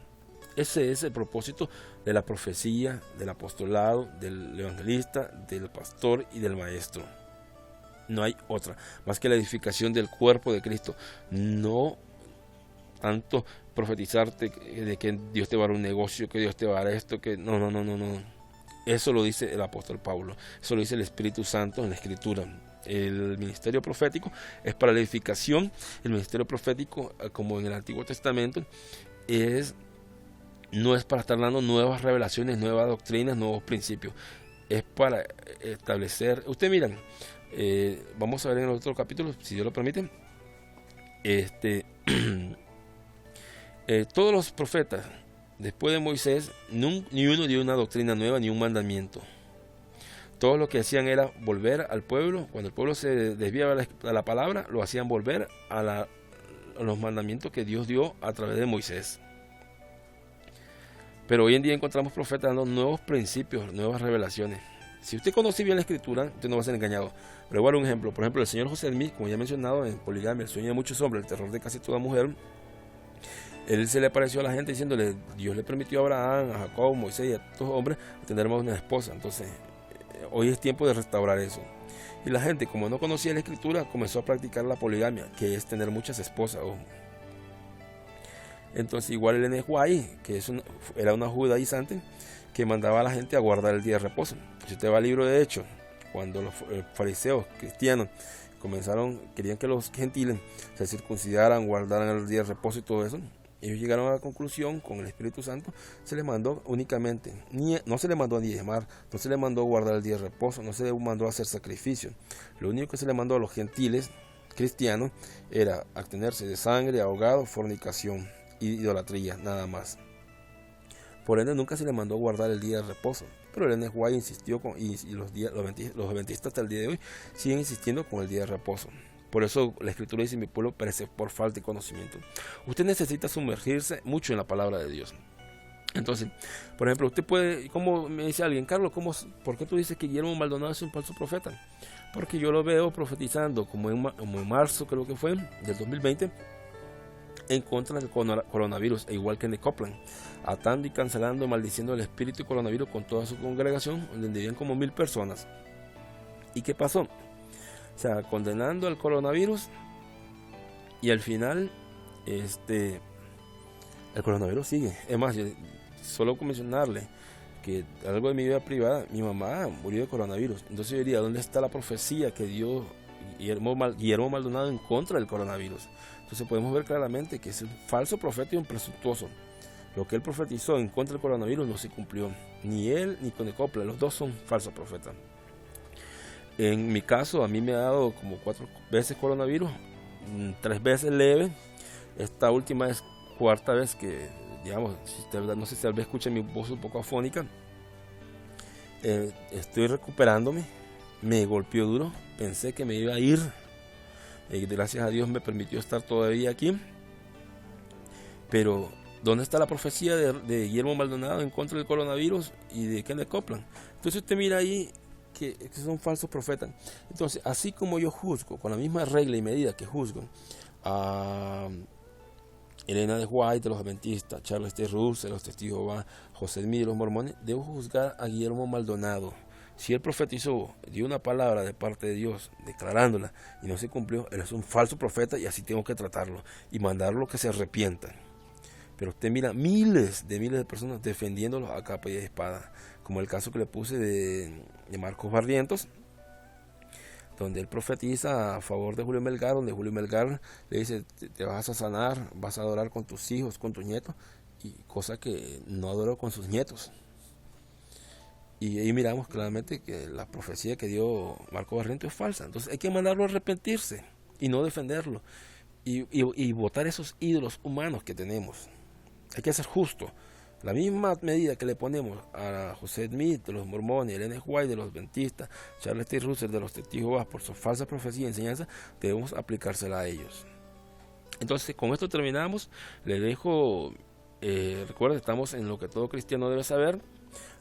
Ese es el propósito de la profecía, del apostolado, del evangelista, del pastor y del maestro. No hay otra, más que la edificación del cuerpo de Cristo. No tanto profetizarte de que Dios te va a dar un negocio, que Dios te va a dar esto, que no. Eso lo dice el apóstol Pablo, eso lo dice el Espíritu Santo en la Escritura. El ministerio profético es para la edificación. El ministerio profético, como en el Antiguo Testamento, no es para estar dando nuevas revelaciones, nuevas doctrinas, nuevos principios. Es para establecer. Ustedes miran, vamos a ver en el otro capítulo, si Dios lo permite. Todos los profetas después de Moisés, ni uno dio una doctrina nueva ni un mandamiento. Todo lo que hacían era volver al pueblo. Cuando el pueblo se desviaba de la palabra, lo hacían volver a los mandamientos que Dios dio a través de Moisés. Pero hoy en día encontramos profetas dando nuevos principios, nuevas revelaciones. Si usted conoce bien la Escritura, usted no va a ser engañado. Pero igual un ejemplo, por ejemplo, el señor José Smith, como ya he mencionado en Poligamia, el sueño de muchos hombres, el terror de casi toda mujer. Él se le apareció a la gente diciéndole: Dios le permitió a Abraham, a Jacob, a Moisés y a estos hombres tener más de una esposa. Entonces, hoy es tiempo de restaurar eso. Y la gente, como no conocía la Escritura, comenzó a practicar la poligamia, que es tener muchas esposas. Entonces, igual el N. White, que era una judaizante que mandaba a la gente a guardar el día de reposo. Si usted va al libro de Hechos, cuando los fariseos cristianos querían que los gentiles se circuncidaran, guardaran el día de reposo y todo eso, ellos llegaron a la conclusión, con el Espíritu Santo, se les mandó únicamente, no se les mandó a diezmar, no se les mandó a guardar el día de reposo, no se les mandó a hacer sacrificios. Lo único que se les mandó a los gentiles cristianos era abstenerse de sangre, ahogado, fornicación y idolatría, nada más. Por ende, nunca se les mandó a guardar el día de reposo. Pero el N. White insistió y los adventistas hasta el día de hoy siguen insistiendo con el día de reposo. Por eso la Escritura dice: mi pueblo perece por falta de conocimiento. Usted necesita sumergirse mucho en la palabra de Dios. Entonces, por ejemplo, usted puede, como me dice alguien: Carlos, ¿por qué tú dices que Guillermo Maldonado es un falso profeta? Porque yo lo veo profetizando como en marzo, creo que fue, del 2020, en contra del coronavirus, e igual que en Copeland, atando y cancelando, maldiciendo el espíritu de coronavirus con toda su congregación, donde vivían como 1000 personas. ¿Y qué pasó? O sea, condenando al coronavirus, y al final el coronavirus sigue. Es más, solo con mencionarle que algo de mi vida privada, mi mamá murió de coronavirus. Entonces yo diría, ¿dónde está la profecía que dio Guillermo Maldonado en contra del coronavirus? Entonces podemos ver claramente que es un falso profeta y un presuntuoso. Lo que él profetizó en contra del coronavirus no se cumplió. Ni él ni Conecople, los dos son falsos profetas. En mi caso, a mí me ha dado como 4 veces coronavirus, 3 veces leve. Esta última es 4ª vez que, digamos, no sé si tal vez escuchen mi voz un poco afónica. Estoy recuperándome. Me golpeó duro, pensé que me iba a ir. Gracias a Dios me permitió estar todavía aquí. Pero ¿dónde está la profecía de Guillermo Maldonado en contra del coronavirus y de Kenneth Copeland? Entonces usted mira ahí que son falsos profetas. Entonces, así como yo juzgo, con la misma regla y medida que juzgo a Elena de White de los Adventistas, Charles T. Russell de los Testigos de Jehová, José Smith de los Mormones, debo juzgar a Guillermo Maldonado. Si él profetizó, dio una palabra de parte de Dios, declarándola, y no se cumplió, él es un falso profeta y así tengo que tratarlo y mandarlo que se arrepienta. Pero usted mira miles de personas defendiéndolo a capa y espada, como el caso que le puse de Marcos Barrientos, donde él profetiza a favor de Julio Melgar, donde Julio Melgar le dice, te vas a sanar, vas a adorar con tus hijos, con tus nietos, y cosa que no adoró con sus nietos. Y ahí miramos claramente que la profecía que dio Marcos Barrientos es falsa. Entonces hay que mandarlo a arrepentirse y no defenderlo, y botar esos ídolos humanos que tenemos. Hay que ser justo. La misma medida que le ponemos a José Smith de los Mormones, Elena White de los Adventistas, Charles T. Russell de los Testigos de Jehová por su falsa profecía y enseñanza, debemos aplicársela a ellos. Entonces, con esto terminamos. Le dejo, recuerden, estamos en lo que todo cristiano debe saber.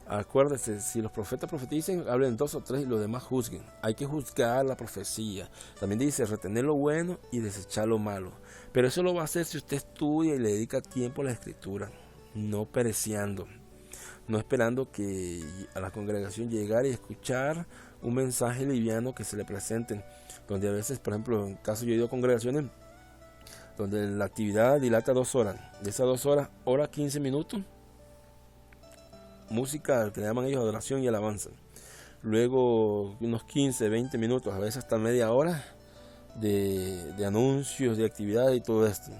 Acuérdense, si los profetas profeticen, hablen 2 o 3 y los demás juzguen. Hay que juzgar la profecía. También dice retener lo bueno y desechar lo malo. Pero eso lo va a hacer si usted estudia y le dedica tiempo a la escritura, no pereciendo, no esperando que a la congregación llegara y escuchar un mensaje liviano que se le presenten, donde a veces, por ejemplo, en caso yo he ido a congregaciones donde la actividad dilata 2 horas, de esas 2 horas, hora 15 minutos, música que le llaman ellos adoración y alabanza, luego unos 15, 20 minutos, a veces hasta media hora de anuncios, de actividad y todo esto,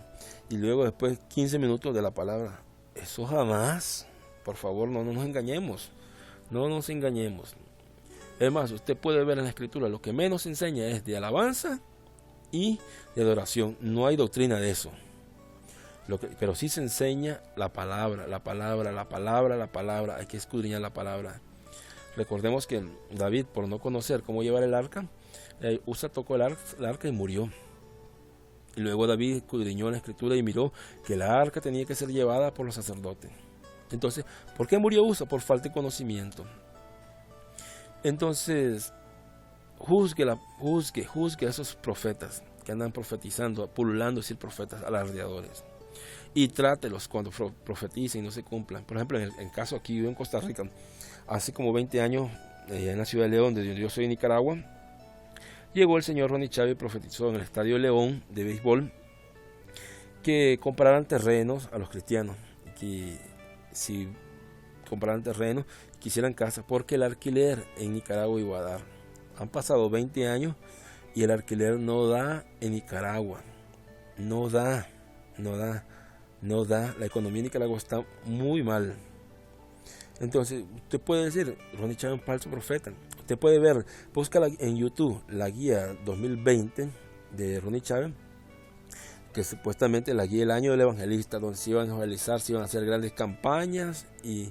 y luego después 15 minutos de la palabra. Eso jamás, por favor, no nos engañemos, no nos engañemos. Es más, usted puede ver en la escritura, lo que menos enseña es de alabanza y de adoración. No hay doctrina de eso. Pero sí se enseña la palabra. Hay que escudriñar la palabra. Recordemos que David, por no conocer cómo llevar el arca, Usa tocó el arca y murió. Y luego David escudriñó la escritura y miró que la arca tenía que ser llevada por los sacerdotes. Entonces, ¿por qué murió Usa? Por falta de conocimiento. Entonces, juzgue a esos profetas que andan profetizando, pululando, decir profetas alardeadores. Y trátelos cuando profeticen y no se cumplan. Por ejemplo, en el caso aquí, yo en Costa Rica, hace como 20 años, en la ciudad de León, de donde yo soy, Nicaragua, llegó el señor Ronnie Chávez y profetizó en el Estadio León de béisbol que compraran terrenos a los cristianos, que si compraran terrenos, quisieran casas, porque el alquiler en Nicaragua iba a dar. Han pasado 20 años y el alquiler no da en Nicaragua. No da. La economía de Nicaragua está muy mal. Entonces, usted puede decir, Ronnie Chávez es un falso profeta. Usted puede ver, busca en YouTube la guía 2020 de Ronnie Chávez, que supuestamente la guía del año del evangelista, donde se iban a evangelizar, se iban a hacer grandes campañas, y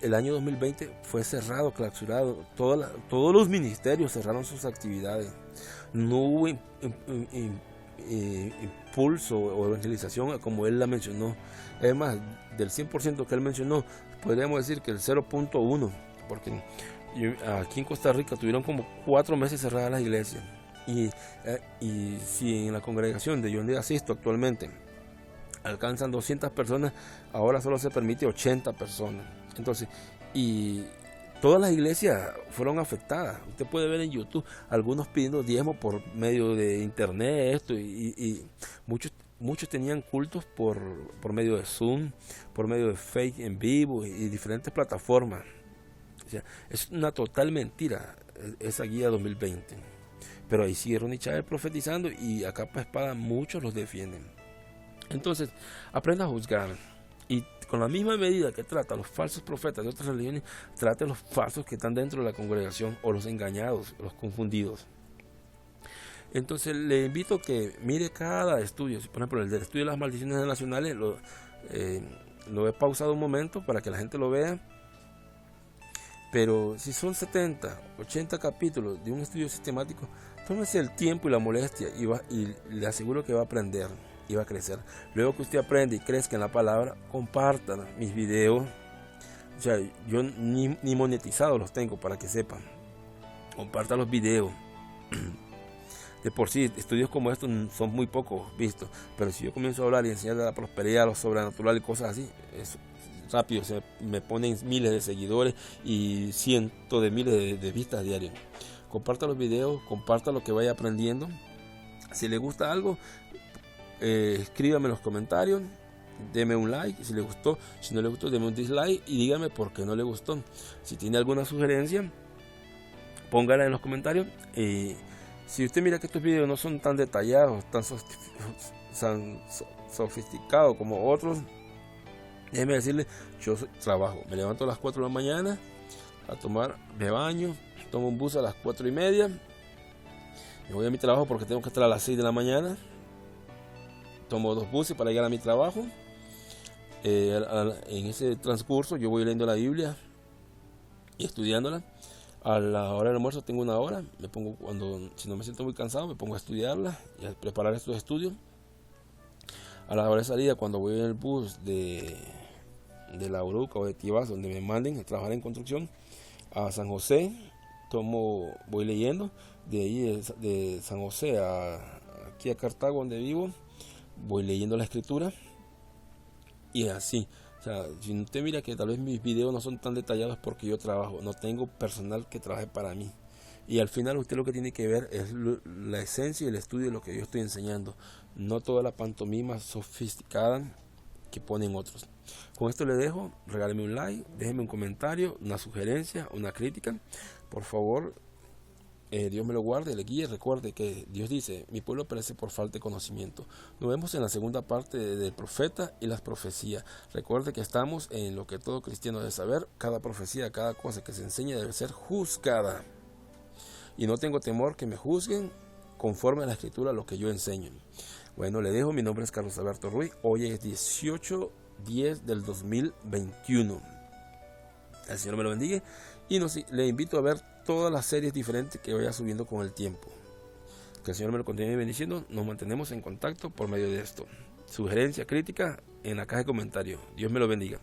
el año 2020 fue cerrado, clausurado, todos los ministerios cerraron sus actividades, no hubo impulso o evangelización como él la mencionó. Es más, del 100% que él mencionó, podríamos decir que el 0.1, porque aquí en Costa Rica tuvieron como 4 meses cerradas las iglesias, y si en la congregación de donde asisto actualmente alcanzan 200 personas, ahora solo se permite 80 personas. Entonces, y todas las iglesias fueron afectadas. Usted puede ver en YouTube algunos pidiendo diezmo por medio de internet, y muchos tenían cultos por medio de Zoom, por medio de Fake en vivo y diferentes plataformas. O sea, es una total mentira esa guía 2020. Pero ahí sigue Ronnie Chávez profetizando, y a capa de espada muchos los defienden. Entonces, aprenda a juzgar, y con la misma medida que trata a los falsos profetas de otras religiones, trate a los falsos que están dentro de la congregación, o los engañados, los confundidos. Entonces le invito a que mire cada estudio. Por ejemplo, el del estudio de las maldiciones nacionales lo he pausado un momento para que la gente lo vea. Pero si son 70, 80 capítulos de un estudio sistemático, tómese el tiempo y la molestia, y le aseguro que va a aprender y va a crecer. Luego que usted aprende y crezca en la palabra, compartan mis videos. O sea, yo ni monetizados los tengo, para que sepan. Compartan los videos. De por sí, estudios como estos son muy pocos vistos, pero si yo comienzo a hablar y enseñar de la prosperidad, lo sobrenatural y cosas así, es rápido, me ponen miles de seguidores y cientos de miles de vistas diarias. Comparta los videos, comparta lo que vaya aprendiendo. Si le gusta algo, escríbame en los comentarios, deme un like si le gustó. Si no le gustó, deme un dislike y dígame por qué no le gustó. Si tiene alguna sugerencia, póngala en los comentarios. Si usted mira que estos videos no son tan detallados, tan sofisticados como otros, déjeme decirle, yo trabajo, me levanto a las 4 de la mañana me baño, tomo un bus a las 4:30, me voy a mi trabajo porque tengo que estar a las 6 de la mañana, tomo 2 buses para llegar a mi trabajo. En ese transcurso yo voy leyendo la Biblia y estudiándola. A la hora del almuerzo tengo 1 hora, si no me siento muy cansado, me pongo a estudiarla y a preparar estos estudios. A la hora de salida, cuando voy en el bus de La Uruca o de Tibás, donde me manden a trabajar en construcción, a San José, voy leyendo. De ahí de San José aquí a Cartago, donde vivo, voy leyendo la escritura, y así. O sea, si usted mira que tal vez mis videos no son tan detallados, porque yo trabajo, no tengo personal que trabaje para mí. Y al final usted lo que tiene que ver es la esencia y el estudio de lo que yo estoy enseñando, no toda la pantomima sofisticada que ponen otros. Con esto le dejo, regáleme un like, déjeme un comentario, una sugerencia, una crítica, por favor. Dios me lo guarde, le guíe. Recuerde que Dios dice: mi pueblo perece por falta de conocimiento. Nos vemos en la segunda parte del profeta y las profecías. Recuerde que estamos en lo que todo cristiano debe saber. Cada profecía, cada cosa que se enseña debe ser juzgada. Y no tengo temor que me juzguen conforme a la escritura lo que yo enseño. Bueno, le dejo. Mi nombre es Carlos Alberto Ruiz. Hoy es 18/10 del 2021. El Señor me lo bendiga. Y le invito a ver todas las series diferentes que vaya subiendo con el tiempo. Que el Señor me lo continúe bendiciendo. Nos mantenemos en contacto por medio de esto. Sugerencia, crítica en la caja de comentarios. Dios me lo bendiga.